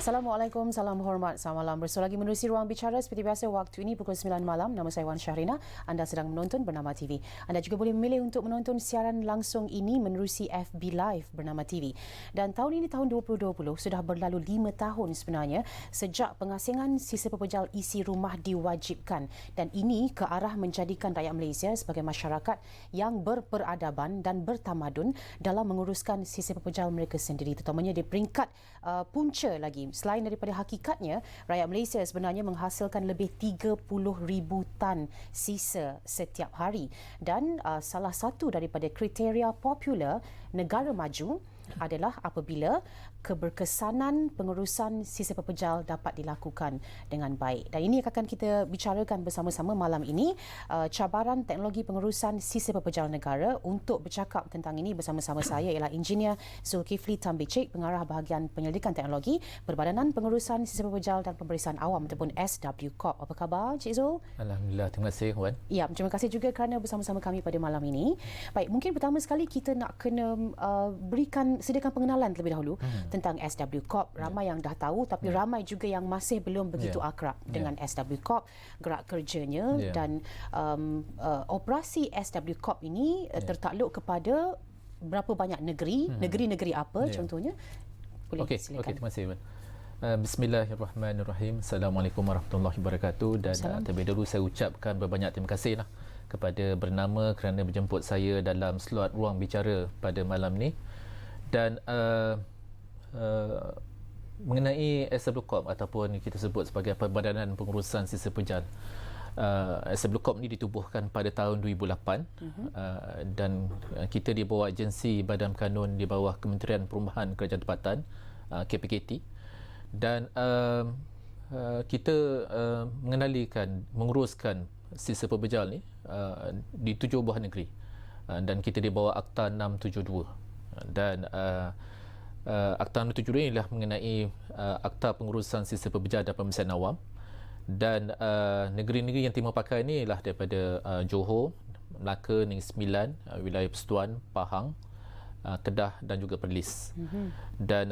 Assalamualaikum, salam hormat, selamat malam. Bersua lagi menerusi Ruang Bicara seperti biasa waktu ini pukul 9 malam. Nama saya Wan Syahrina. Anda sedang menonton Bernama TV. Anda juga boleh memilih untuk menonton siaran langsung ini menerusi FB Live Bernama TV. Dan tahun ini, tahun 2020, sudah berlalu 5 tahun sebenarnya sejak pengasingan sisa pepejal isi rumah diwajibkan. Dan ini ke arah menjadikan rakyat Malaysia sebagai masyarakat yang berperadaban dan bertamadun dalam menguruskan sisa pepejal mereka sendiri. Terutamanya di peringkat punca lagi. Selain daripada hakikatnya, rakyat Malaysia sebenarnya menghasilkan lebih 30,000 tan sisa setiap hari. Dan salah satu daripada kriteria popular negara maju adalah apabila keberkesanan pengurusan sisa pepejal dapat dilakukan dengan baik. Dan ini akan kita bicarakan bersama-sama malam ini, cabaran teknologi pengurusan sisa pepejal negara. Untuk bercakap tentang ini bersama-sama saya ialah Engineer Zulkifli Tambicik, Pengarah Bahagian Penyelidikan Teknologi Perbadanan Pengurusan Sisa Pepejal dan Pemberisan Awam ataupun SW Corp. Apa khabar Cik Zul? Alhamdulillah, terima kasih Wan. Ya, terima kasih juga kerana bersama-sama kami pada malam ini. Baik, mungkin pertama sekali kita nak kena sediakan pengenalan terlebih dahulu tentang SW Corp. Ramai yang dah tahu, tapi ramai juga yang masih belum begitu akrab dengan SW Corp, gerak kerjanya dan operasi SW Corp ini tertakluk kepada berapa banyak negeri, negeri-negeri apa contohnya? Boleh silakan. Okey, terima kasih Wan. Bismillahirrahmanirrahim. Assalamualaikum warahmatullahi wabarakatuh. Dan terlebih dahulu saya ucapkan berbanyak terima kasih kepada Bernama kerana menjemput saya dalam slot Ruang Bicara pada malam ni. Dan mengenai SW Corp ataupun kita sebut sebagai Perbadanan Pengurusan Sisa Pepejal, SW Corp ni ditubuhkan pada tahun 2008 dan kita di bawah agensi Badan Kanun di bawah Kementerian Perumahan Kerajaan Tempatan, KPKT. Dan kita menguruskan sisa pepejal ni di 7 buah negeri, dan kita di bawah Akta 672. Dan Akta 672 ini adalah mengenai Akta Pengurusan Sisa Pepejal dan Pemberisan Awam. Dan negeri-negeri yang terima pakai ini ialah daripada Johor, Melaka, Negeri Sembilan, wilayah Persekutuan, Pahang, Kedah dan juga Perlis. Dan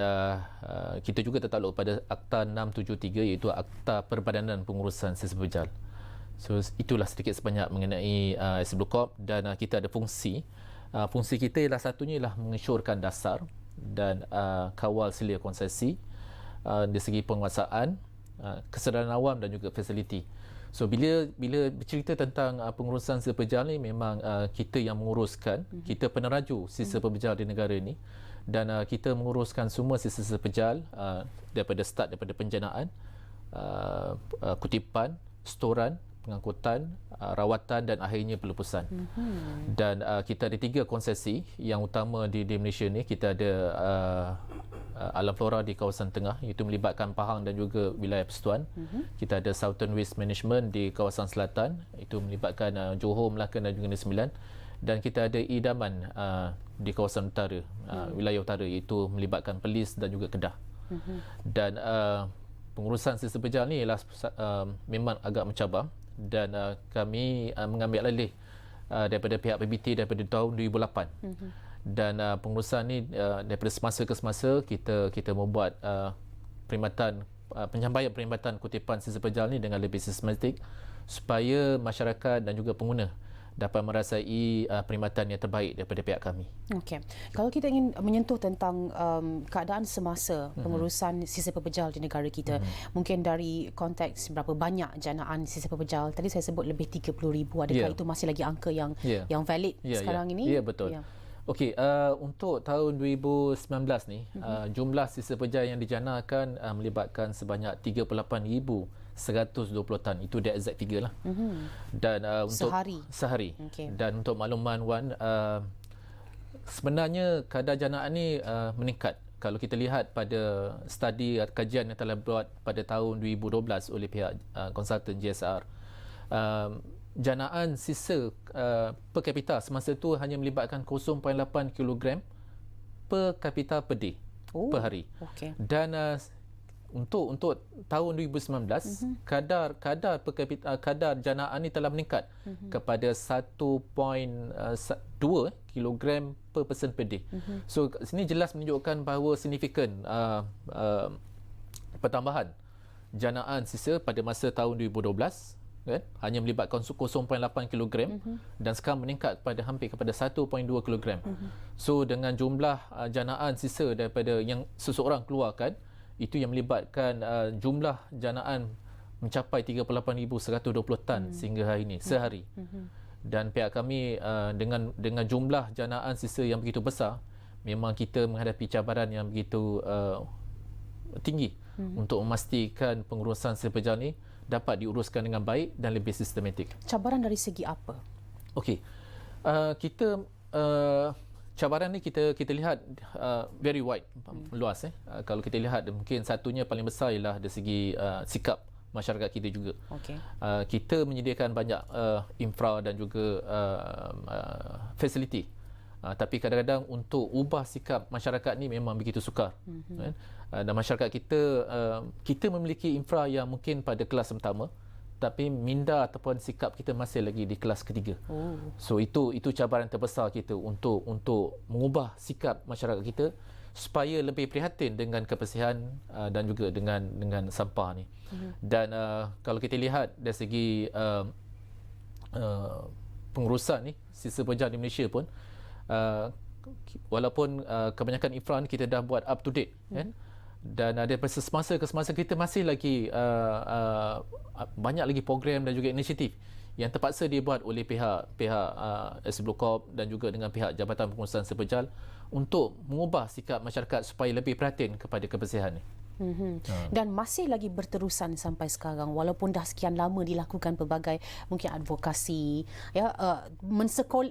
kita juga tertakluk pada Akta 673 iaitu Akta Perbadanan Pengurusan Sisa Pepejal. So itulah sedikit sebanyak mengenai SW Corp. Dan kita ada fungsi kita ialah satunya ialah mengesyorkan dasar dan kawal selia konsesi dari segi penguasaan, kesedaran awam dan juga fasiliti. So bila bercerita tentang pengurusan sisa pepejal ni, memang kita yang menguruskan, kita peneraju sisa pepejal di negara ini, dan kita menguruskan semua sisa pepejal daripada penjanaan, kutipan, storan, pengangkutan, rawatan dan akhirnya pelepasan. Dan kita ada 3 konsesi yang utama di Malaysia ni. Kita ada alam flora di kawasan tengah, iaitu melibatkan Pahang dan juga wilayah Persekutuan. Kita ada Southern Waste Management di kawasan selatan, itu melibatkan Johor, Melaka dan juga Negeri Sembilan. Dan kita ada idaman di kawasan utara, wilayah utara, iaitu melibatkan Perlis dan juga Kedah. Dan pengurusan sisa pepejal ni ialah memang agak mencabar. Dan kami mengambil alih daripada pihak PBT daripada tahun 2008. Dan pengurusan ni daripada semasa ke semasa kita membuat penyampaian perkhidmatan kutipan sisa pepejal ni dengan lebih sistematik supaya masyarakat dan juga pengguna dapat merasai perkhidmatan yang terbaik daripada pihak kami. Okey. Kalau kita ingin menyentuh tentang keadaan semasa pengurusan sisa pepejal di negara kita, mungkin dari konteks berapa banyak janaan sisa pepejal, tadi saya sebut lebih 30,000, adakah itu masih lagi angka yang valid sekarang ini? Ya, betul. Okey, untuk tahun 2019 ni, jumlah sisa pepejal yang dijanakan melibatkan sebanyak 38,120 tan. Itu the exact figure lah. Dan untuk sehari. Okay. Dan untuk makluman Wan, sebenarnya kadar janaan ni meningkat. Kalau kita lihat pada studi kajian yang telah buat pada tahun 2012 oleh pihak konsultan GSR, janaan sisa per kapita semasa itu hanya melibatkan 0.8 kg per kapita per day, per hari. Dan untuk tahun 2019 kadar per kapita, kadar janaan ini telah meningkat kepada 1.2 kg per person per day. So sini jelas menunjukkan bahawa signifikan pertambahan janaan sisa pada masa tahun 2012 kan, hanya melibatkan 0.8 kilogram dan sekarang meningkat kepada 1.2 kilogram. So dengan jumlah janaan sisa daripada yang seseorang keluarkan, itu yang melibatkan jumlah janaan mencapai 38,120 tan sehingga hari ini sehari. Dan pihak kami dengan jumlah janaan sisa yang begitu besar, memang kita menghadapi cabaran yang begitu tinggi untuk memastikan pengurusan sepejalan ini dapat diuruskan dengan baik dan lebih sistematik. Cabaran dari segi apa? Okey, kita cabaran ni kita lihat very wide, luas. Kalau kita lihat, mungkin satunya paling besar ialah dari segi sikap masyarakat kita juga. Okey. Kita menyediakan banyak infra dan juga fasiliti. Tapi kadang-kadang untuk ubah sikap masyarakat ni memang begitu sukar. Dan masyarakat kita memiliki infra yang mungkin pada kelas pertama, tapi minda ataupun sikap kita masih lagi di kelas ketiga. So itu cabaran terbesar kita untuk mengubah sikap masyarakat kita supaya lebih prihatin dengan kebersihan dan juga dengan sampah ni. Dan kalau kita lihat dari segi pengurusan ni, sisa pejalan di Malaysia pun, walaupun kebanyakan infra ni kita dah buat up to date, kan, dan daripada semasa ke semasa kita masih lagi banyak lagi program dan juga inisiatif yang terpaksa dibuat oleh pihak SBLOCOP dan juga dengan pihak Jabatan Pengurusan Sepejal untuk mengubah sikap masyarakat supaya lebih perhatian kepada kebersihan ni. Dan masih lagi berterusan sampai sekarang, walaupun dah sekian lama dilakukan pelbagai mungkin advokasi, ya,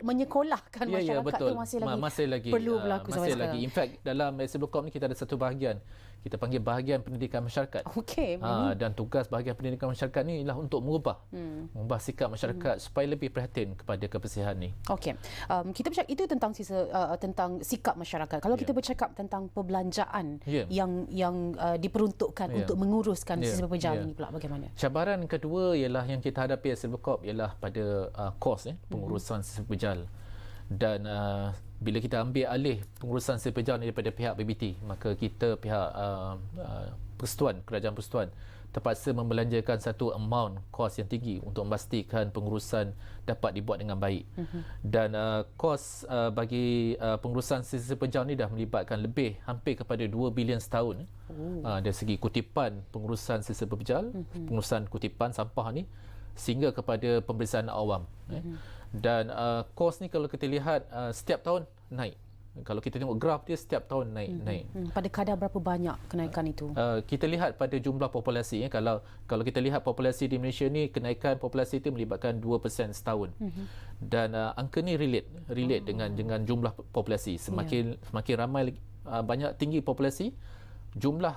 menyekolahkan masyarakat tu masih lagi perlu berlaku masih sampai lagi. sekarang. In fact, dalam SBLOCOP ni kita ada satu bahagian kita panggil bahagian pendidikan masyarakat. Okey. Dan tugas bahagian pendidikan masyarakat ni ialah untuk mengubah sikap masyarakat supaya lebih perhatian kepada kebersihan ni. Okey. Kita bercakap itu tentang tentang sikap masyarakat. Kalau kita bercakap tentang perbelanjaan yang diperuntukkan untuk menguruskan sisa pejalan ini pula, bagaimana? Cabaran kedua ialah yang kita hadapi SBLOCOP ialah pada kos pengurusan sisa pejalan. Dan bila kita ambil alih pengurusan sisa pejalan daripada pihak BBT, maka kita pihak Persekutuan, Kerajaan Persekutuan terpaksa membelanjakan satu amount kos yang tinggi untuk memastikan pengurusan dapat dibuat dengan baik. Dan kos bagi pengurusan sisa pejalan ni dah melibatkan hampir kepada 2 bilion setahun. Dari segi kutipan pengurusan sisa pejalan, pengurusan kutipan sampah ni, sehingga kepada pemeriksaan awam. Dan kos ni kalau kita lihat setiap tahun naik. Kalau kita tengok graf dia setiap tahun naik. Pada kadar berapa banyak kenaikan itu? Kita lihat pada jumlah populasi. Kalau kita lihat populasi di Malaysia ni, kenaikan populasi itu melibatkan 2% setahun. Dan angka ni relate dengan jumlah populasi. Semakin ramai, banyak tinggi populasi, jumlah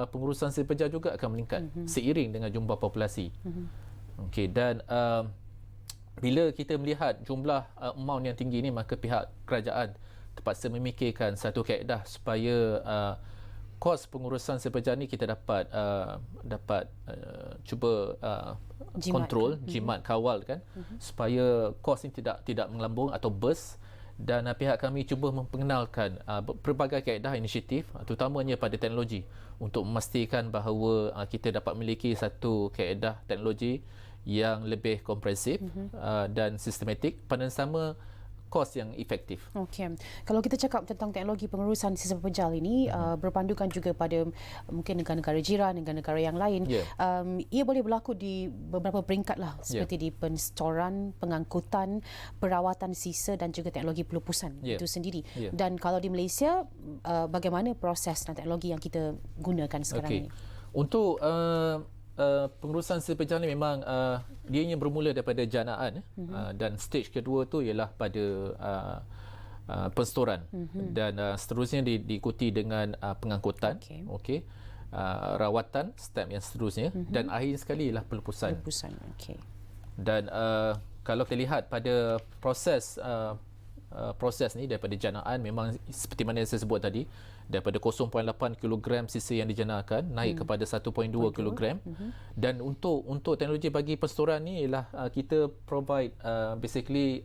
pengurusan sisa pejalan juga akan meningkat seiring dengan jumlah populasi. Okey, dan bila kita melihat jumlah amount yang tinggi ni, maka pihak kerajaan terpaksa memikirkan satu kaedah supaya kos pengurusan sisa pejalan ni kita dapat cuba kontrol, jimat, kawal kan, supaya kos ni tidak melambung atau burst. Dan pihak kami cuba memperkenalkan pelbagai kaedah inisiatif, terutamanya pada teknologi, untuk memastikan bahawa kita dapat memiliki satu kaedah teknologi yang lebih komprehensif dan sistematik, pada sama kos yang efektif. Okey. Kalau kita cakap tentang teknologi pengurusan sisa pejalan ini, berpandukan juga pada mungkin negara-negara jiran, negara-negara yang lain. Ia boleh berlaku di beberapa peringkat lah, seperti di penstoran, pengangkutan, perawatan sisa dan juga teknologi pelupusan itu sendiri. Dan kalau di Malaysia, bagaimana proses dan teknologi yang kita gunakan sekarang ini? Untuk pengurusan sisa pejalan ni memang dianya bermula daripada janaan, dan stage kedua tu ialah pada penstoran, dan seterusnya diikuti dengan pengangkutan, rawatan, step yang seterusnya, dan akhir sekali ialah pelupusan. Dan kalau kita lihat pada proses ni daripada janaan, memang seperti mana yang saya sebut tadi, daripada 0.8 kilogram sisa yang dijanarkan naik kepada 1.2 kilogram. Dan untuk teknologi bagi penstoran ni ialah kita provide basically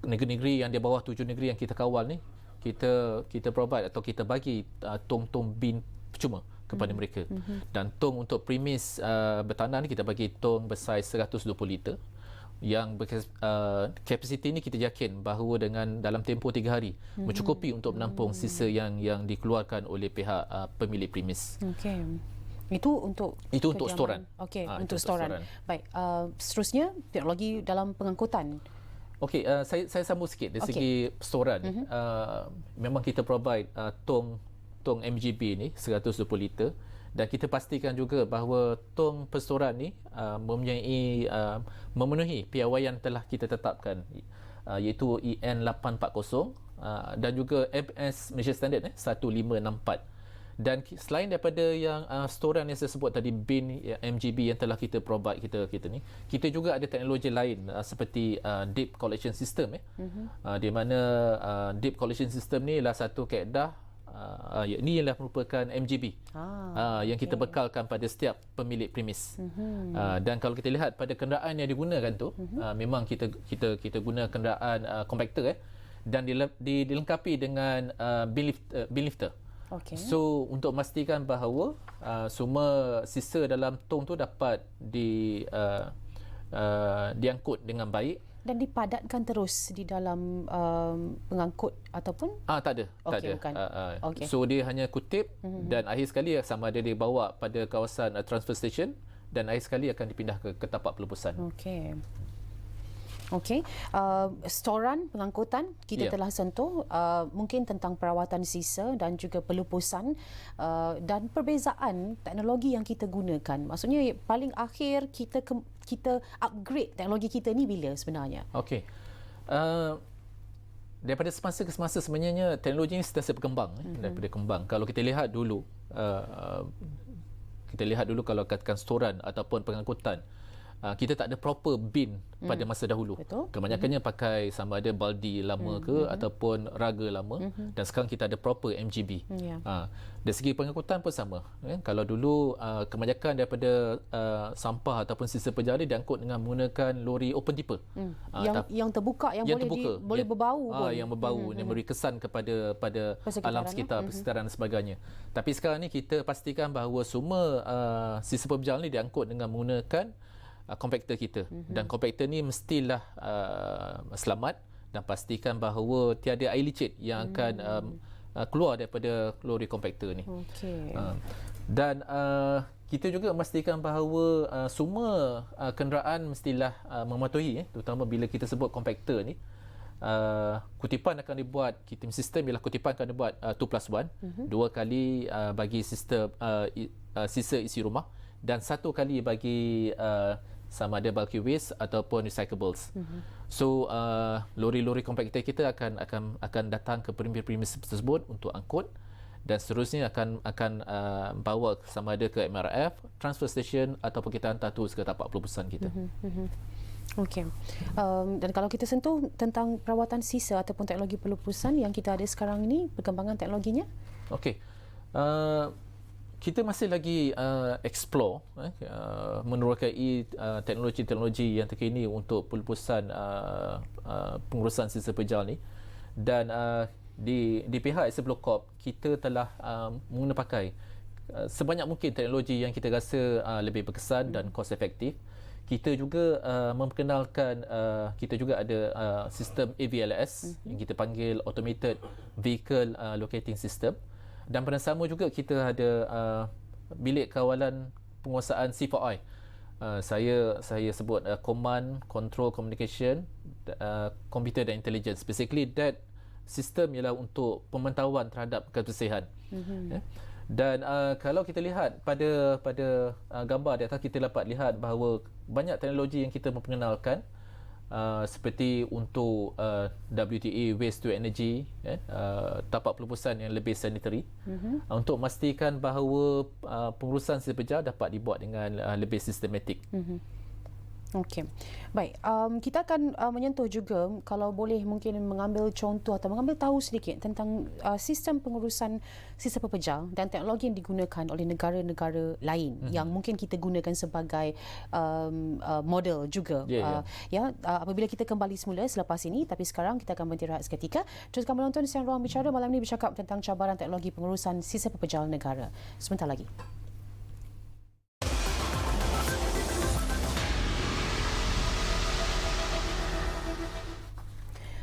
negeri-negeri yang di bawah 7 negeri yang kita kawal ni, kita provide atau kita bagi tong-tong bin percuma kepada mereka. Dan tong untuk premis bertanah ni kita bagi tong bersaiz 120 liter yang kapasiti ni kita yakin bahawa dengan dalam tempoh 3 hari mencukupi untuk menampung sisa yang dikeluarkan oleh pihak pemilik premis. Okey. Itu untuk storan. Okey, untuk storan. Baik, seterusnya teknologi dalam pengangkutan. Okey, saya sambung sikit dari segi storan. Memang kita provide tong MGB ni 120 liter. Dan kita pastikan juga bahawa tong perstoran ni memenuhi piawaian telah kita tetapkan, iaitu EN 840 dan juga MS Malaysia Standard 1564. Dan selain daripada yang storan yang saya sebut tadi, bin MGB yang telah kita provide kita ni, kita juga ada teknologi lain seperti deep collection system di mana deep collection system ni ialah satu kaedah ini ialah merupakan MGB yang kita bekalkan pada setiap pemilik premis. Dan kalau kita lihat pada kenderaan yang digunakan tu, memang kita guna kenderaan compactor dan dilengkapi dengan bin lifter. So untuk memastikan bahawa semua sisa dalam tong tu dapat diangkut dengan baik dan dipadatkan terus di dalam pengangkut ataupun tak ada. Bukan. So dia hanya kutip dan akhir sekali sama ada dibawa pada kawasan transfer station dan akhir sekali akan dipindah ke tapak pelepasan. Okey. Storan pengangkutan kita telah sentuh, mungkin tentang perawatan sisa dan juga pelupusan dan perbezaan teknologi yang kita gunakan. Maksudnya paling akhir kita upgrade teknologi kita ni bila sebenarnya? Okey. Daripada semasa ke semasa sebenarnya teknologi ini sentiasa berkembang. Daripada kembang. Kalau kita lihat dulu kalau katakan storan ataupun pengangkutan, kita tak ada proper bin pada masa dahulu. Betul. Kebanyakannya pakai sama ada baldi lama ke ataupun raga lama, dan sekarang kita ada proper MGB. Dari segi pengangkutan pun sama. Kalau dulu kebanyakan daripada sampah ataupun sisa penjara diangkut dengan menggunakan lori open tipper. Yang terbuka, yang boleh berbau pun. Yang berbau, yang memberi kesan kepada alam sekitar, persekitaran dan sebagainya. Tapi sekarang ni kita pastikan bahawa semua sisa penjara ni diangkut dengan menggunakan kompakter kita, dan kompakter ni mestilah selamat dan pastikan bahawa tiada air licin yang akan keluar daripada lori kompakter ni. Dan kita juga memastikan bahawa semua kenderaan mestilah mematuhi, terutama bila kita sebut kompakter ni, kutipan akan dibuat, sistem ialah kutipan akan dibuat 2+1, 2 kali bagi sistem sisa isi rumah dan 1 kali bagi sama ada bulky waste ataupun recyclables. So lori-lori kompakter kita akan datang ke premis tersebut untuk angkut, dan seterusnya akan bawa sama ada ke MRF, transfer station ataupun kita hantar terus ke tapak pelepasan kita. Okey. Dan kalau kita sentuh tentang perawatan sisa ataupun teknologi pelepasan yang kita ada sekarang ini, perkembangan teknologinya? Okey. Kita masih lagi explore menerokai teknologi-teknologi yang terkini untuk pelepasan pengurusan sisa pejal ni, dan di pihak Excelblue Corp kita telah menggunakan sebanyak mungkin teknologi yang kita rasa lebih berkesan dan cost efektif. Kita juga memperkenalkan, kita juga ada sistem AVLS yang kita panggil Automated Vehicle Locating System. Dan pada sama juga kita ada bilik kawalan penguasaan C4I. Saya sebut Command, Control, Communication, Computer dan Intelligence. Basically that sistem ialah untuk pemantauan terhadap kebersihan. Dan kalau kita lihat pada gambar di atas, kita dapat lihat bahawa banyak teknologi yang kita memperkenalkan, seperti untuk WTA, waste to energy, tapak pelepasan yang lebih sanitary, untuk memastikan bahawa pengurusan sisa pejal dapat dibuat dengan lebih sistematik. Okey. Baik, kita akan menyentuh juga kalau boleh mungkin mengambil contoh atau mengambil tahu sedikit tentang sistem pengurusan sisa pepejal dan teknologi yang digunakan oleh negara-negara lain yang mungkin kita gunakan sebagai model juga. Ya, Apabila kita kembali semula selepas ini, tapi sekarang kita akan berhenti rehat seketika. Teruskan menonton siaran Ruang Bicara malam ini bercakap tentang cabaran teknologi pengurusan sisa pepejal negara. Sebentar lagi.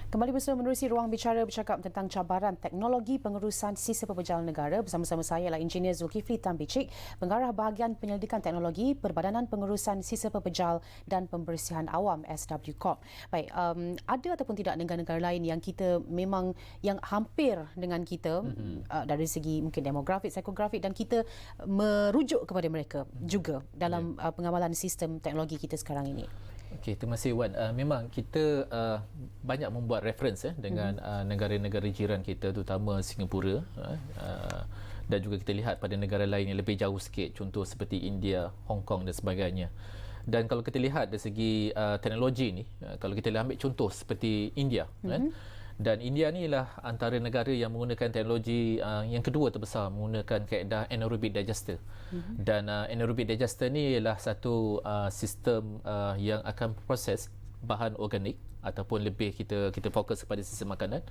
Kembali bersama menerusi Ruang Bicara bercakap tentang cabaran teknologi pengurusan sisa pepejal negara. Bersama-sama saya ialah Engineer Zulkifli Tan Bicik, Pengarah Bahagian Penyelidikan Teknologi Perbadanan Pengurusan Sisa Pepejal dan Pembersihan Awam SW Corp. Baik, ada ataupun tidak negara-negara lain yang kita memang yang hampir dengan kita dari segi mungkin demografik, psikografik dan kita merujuk kepada mereka juga dalam pengamalan sistem teknologi kita sekarang ini. Okey, terima kasih Wan. Memang kita banyak membuat reference dengan negara-negara jiran kita, terutama Singapura, dan juga kita lihat pada negara lain yang lebih jauh sikit, contoh seperti India, Hong Kong dan sebagainya. Dan kalau kita lihat dari segi teknologi ni, kalau kita ambil contoh seperti India, kan? Dan India ni ialah antara negara yang menggunakan teknologi yang kedua terbesar, menggunakan kaedah anaerobic digester. Dan anaerobic digester ni ialah satu sistem yang akan proses bahan organik ataupun lebih kita fokus kepada sistem makanan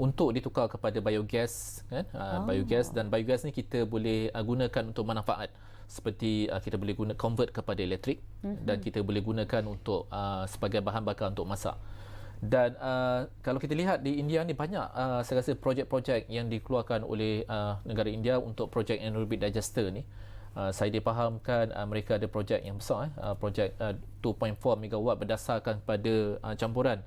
untuk ditukar kepada biogas, kan? Biogas, dan biogas ni kita boleh gunakan untuk manfaat seperti kita boleh guna convert kepada elektrik dan kita boleh gunakan untuk sebagai bahan bakar untuk masak. Dan kalau kita lihat di India ni banyak saya rasa projek-projek yang dikeluarkan oleh negara India untuk projek anaerobic digester ni. Saya dipahamkan mereka ada projek yang besar, projek 2.4 megawatt berdasarkan pada campuran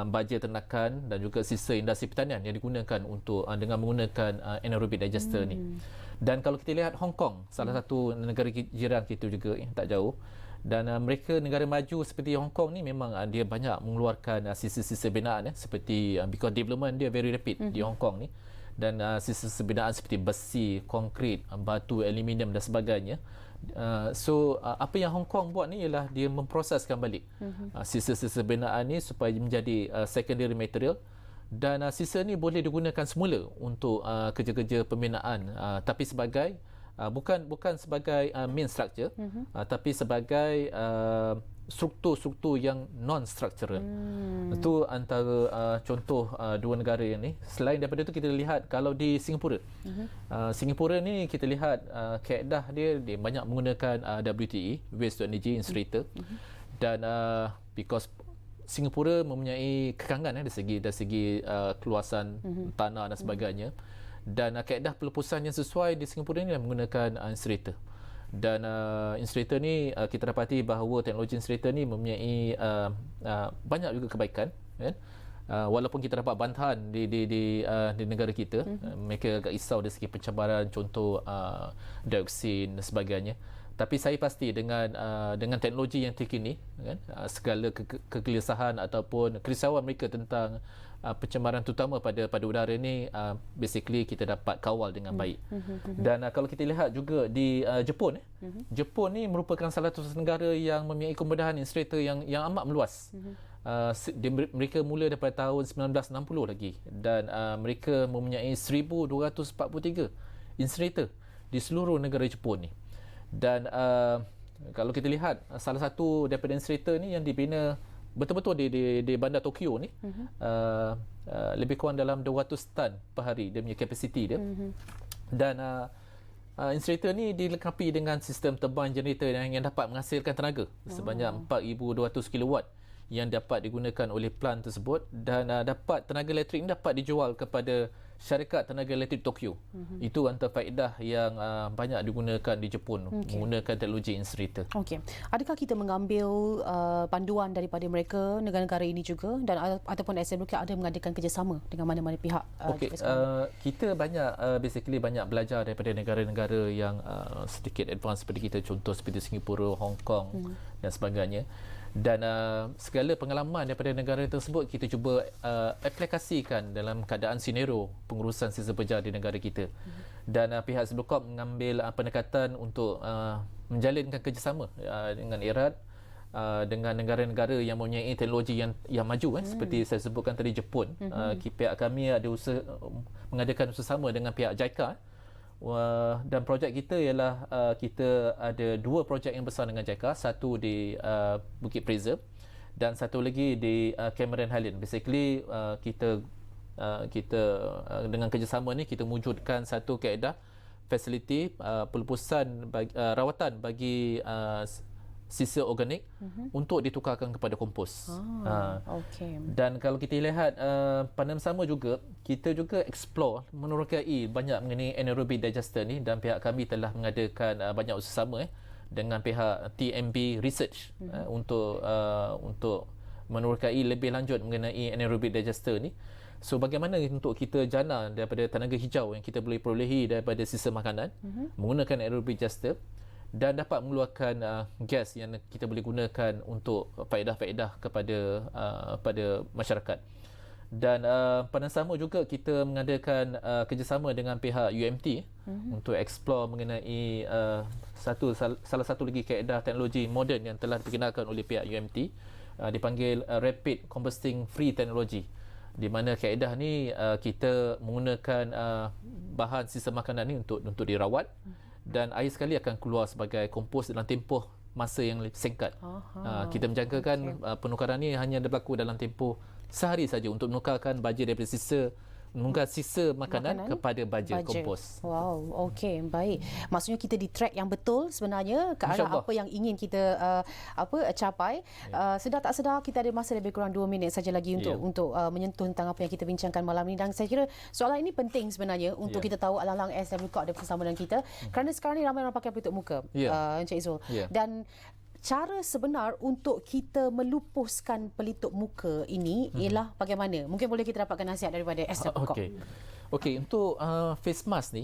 baja ternakan dan juga sisa industri pertanian yang digunakan untuk dengan menggunakan anaerobic digester ni. Dan kalau kita lihat Hong Kong, salah satu negara jiran kita juga tak jauh, dan mereka negara maju seperti Hong Kong ni memang dia banyak mengeluarkan sisa-sisa binaan seperti because development dia very rapid di Hong Kong ni, dan sisa-sisa binaan seperti besi, konkrit, batu, aluminium dan sebagainya. So apa yang Hong Kong buat ni ialah dia memproseskan balik sisa-sisa binaan ni supaya menjadi secondary material, dan sisa ni boleh digunakan semula untuk kerja-kerja pembinaan, tapi sebagai bukan sebagai main structure, tapi sebagai struktur-struktur yang non-structural. Itu antara contoh dua negara yang ni. Selain daripada itu kita lihat kalau di Singapura. Singapura ni kita lihat kaedah dia banyak menggunakan WTE, Waste to Energy Incinerator. Dan because Singapura mempunyai kekangan dari segi keluasan tanah dan sebagainya. Dan kaedah pelepasan yang sesuai di Singapura ni menggunakan incinerator. Dan incinerator ni kita dapati bahawa teknologi incinerator ni mempunyai banyak juga kebaikan, kan? Walaupun kita dapat bantahan di negara kita, mereka agak risau dari segi pencabaran, contoh dioksin dan sebagainya. Tapi saya pasti dengan teknologi yang terkini, kan, segala kegelisahan ataupun kerisauan mereka tentang pencemaran terutama pada udara ni basically kita dapat kawal dengan baik. Dan kalau kita lihat juga di Jepun, Jepun ni merupakan salah satu negara yang mempunyai kemudahan incinerator yang amat meluas. Mereka mula daripada tahun 1960 lagi, dan mereka mempunyai 1243 incinerator di seluruh negara Jepun ni. Dan kalau kita lihat salah satu daripada incinerator ni yang dibina betul-betul di bandar Tokyo ni, lebih kurang dalam 200 tan per hari dia punya kapasiti dia. Dan incinerator ni dilengkapi dengan sistem turbine generator yang dapat menghasilkan tenaga sebanyak 4200 kilowatt yang dapat digunakan oleh plant tersebut, dan dapat tenaga elektrik ini dapat dijual kepada syarikat tenaga elektrik Tokyo. Itu antara faedah yang banyak digunakan di Jepun, menggunakan teknologi incinerator. Okey. Adakah kita mengambil panduan daripada mereka, negara-negara ini juga, dan ataupun SMWK ada mengadakan kerjasama dengan mana-mana pihak? Okey, kita basically banyak belajar daripada negara-negara yang sedikit advance seperti kita, contoh seperti Singapura, Hong Kong dan sebagainya. Dan segala pengalaman daripada negara tersebut kita cuba aplikasikan dalam keadaan senario pengurusan sisa pepejal di negara kita. Dan pihak SWCORP mengambil pendekatan untuk menjalinkan kerjasama dengan erat dengan negara-negara yang mempunyai teknologi yang maju seperti saya sebutkan tadi Jepun. Pihak kami ada mengadakan usaha sama dengan pihak JICA. Dan projek kita ialah kita ada 2 projek yang besar dengan JICA, satu di Bukit Fraser dan satu lagi di Cameron Highland. Basically kita dengan kerjasama ni kita wujudkan satu kaedah fasiliti pelupusan rawatan bagi sisa organik untuk ditukarkan kepada kompos. Okey. Dan kalau kita lihat pada sama juga kita juga explore menerokai banyak mengenai anaerobic digester ni, dan pihak kami telah mengadakan banyak usaha sama dengan pihak TMB Research untuk menerokai lebih lanjut mengenai anaerobic digester ni. So bagaimana untuk kita jana daripada tenaga hijau yang kita boleh perolehi daripada sisa makanan menggunakan anaerobic digester dan dapat mengeluarkan gas yang kita boleh gunakan untuk faedah-faedah pada masyarakat. Dan pada sama juga kita mengadakan kerjasama dengan pihak UMT untuk explore mengenai salah satu lagi kaedah teknologi moden yang telah diperkenalkan oleh pihak UMT, dipanggil Rapid Combusting Free Technology, di mana kaedah ni kita menggunakan bahan sisa makanan ni untuk dirawat dan akhir sekali akan keluar sebagai kompos dalam tempoh masa yang singkat. Kita menjangkakan penukaran ni hanya berlaku dalam tempoh sehari saja untuk menukarkan baja daripada menukar sisa makanan kepada baja kompos. Wow, okey, baik. Maksudnya kita di track yang betul sebenarnya ke arah apa yang ingin kita capai. Sedar tak sedar kita ada masa lebih kurang 2 minit saja lagi untuk menyentuh tentang apa yang kita bincangkan malam ini, dan saya kira soalan ini penting sebenarnya untuk kita tahu alang-alang SWK ada bersama dengan kita kerana sekarang ni ramai orang pakai pelitup muka, Encik Izul. Dan cara sebenar untuk kita melupuskan pelitup muka ini ialah bagaimana? Mungkin boleh kita dapatkan nasihat daripada SWK. Okey, untuk face mask ni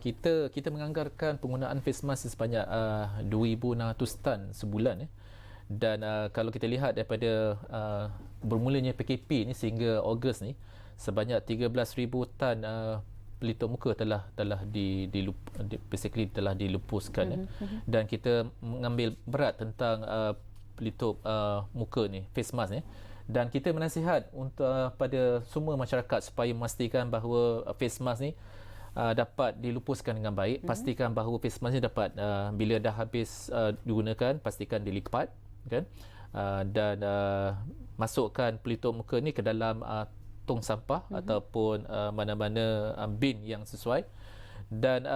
kita menganggarkan penggunaan face mask sebanyak 2,600 tan sebulan. Dan kalau kita lihat daripada bermulanya PKP ni sehingga Ogos ni, sebanyak 13,000 tan pelitup muka telah dilupuskan. Dan kita mengambil berat tentang pelitup muka ni, face mask ni, dan kita menasihat untuk pada semua masyarakat supaya memastikan bahawa face mask ni dapat dilupuskan dengan baik. Pastikan bahawa face mask ni dapat bila dah habis digunakan, pastikan dilipat, kan, dan masukkan pelitup muka ni ke dalam tong sampah ataupun mana-mana bin yang sesuai, dan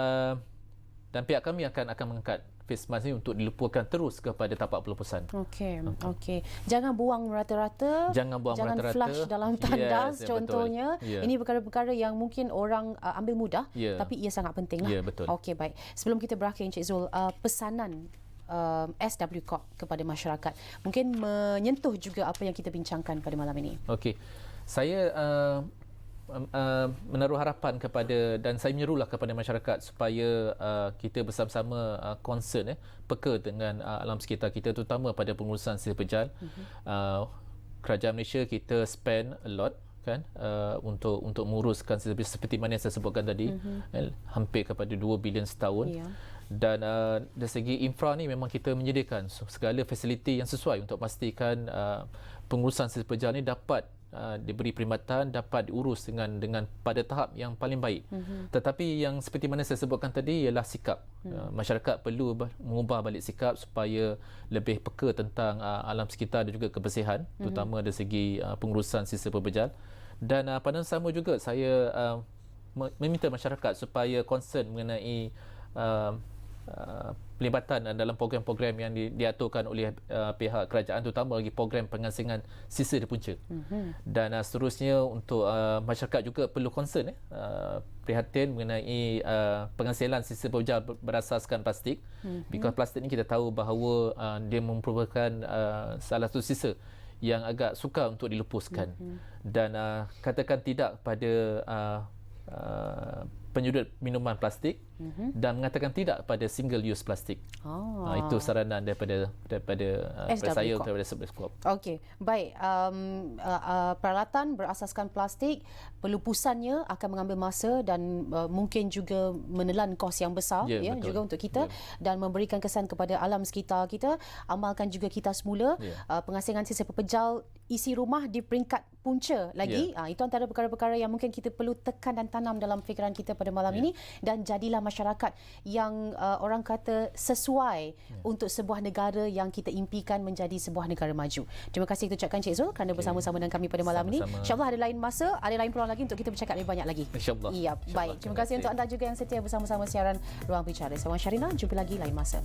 pihak kami akan mengangkat face mask ni untuk dilupakan terus kepada tapak pelupusan. Okey. Jangan buang merata-rata. Jangan flush dalam tandas contohnya. Ini perkara-perkara yang mungkin orang ambil mudah tapi ia sangat pentinglah. Betul. Okey, baik. Sebelum kita berakhir, Encik Zul, pesanan SWK kepada masyarakat, mungkin menyentuh juga apa yang kita bincangkan pada malam ini. Okey. Saya menaruh harapan kepada, dan saya menyerulah kepada masyarakat supaya kita bersama-sama concern peka dengan alam sekitar kita, terutama pada pengurusan sisa pejal. Kerajaan Malaysia kita spend a lot, kan, untuk menguruskan seperti mana yang saya sebutkan tadi, hampir kepada 2 bilion setahun. Dan dari segi infra ni memang kita menyediakan segala fasiliti yang sesuai untuk pastikan pengurusan sisa pejal ni dapat diberi perkhidmatan, dapat diurus dengan pada tahap yang paling baik. Tetapi yang seperti mana saya sebutkan tadi ialah sikap. Masyarakat perlu mengubah balik sikap supaya lebih peka tentang alam sekitar dan juga kebersihan, terutama dari segi pengurusan sisa pepejal. Dan pada sama juga saya meminta masyarakat supaya concern mengenai pelibatan dalam program-program yang diaturkan oleh pihak kerajaan, terutama bagi program pengasingan sisa di punca. Dan seterusnya untuk masyarakat juga perlu concern prihatin mengenai penghasilan sisa pepejal berasaskan plastik. Because plastik ni kita tahu bahawa dia merupakan salah satu sisa yang agak sukar untuk dilupuskan. Dan katakan tidak pada penyudut minuman plastik, dan mengatakan tidak pada single use plastik. Itu saranan daripada saya Corp. daripada Subscribe Corp. Okey, baik. Peralatan berasaskan plastik, pelupusannya akan mengambil masa dan mungkin juga menelan kos yang besar juga untuk kita dan memberikan kesan kepada alam sekitar kita. Amalkan juga kita semula. Pengasingan sisa pepejal isi rumah di peringkat punca lagi. Itu antara perkara-perkara yang mungkin kita perlu tekan dan tanam dalam fikiran kita pada malam ini, dan jadilah masyarakat yang orang kata sesuai untuk sebuah negara yang kita impikan menjadi sebuah negara maju. Terima kasih kita ucapkan Cik Zul kerana bersama-sama dengan kami pada malam ini. InsyaAllah ada lain masa, ada lain peluang lagi untuk kita bercakap lebih banyak lagi. InsyaAllah. Ya, baik. Terima kasih untuk anda juga yang setia bersama-sama siaran Ruang Bicara. Saya Wan Sharina, jumpa lagi lain masa.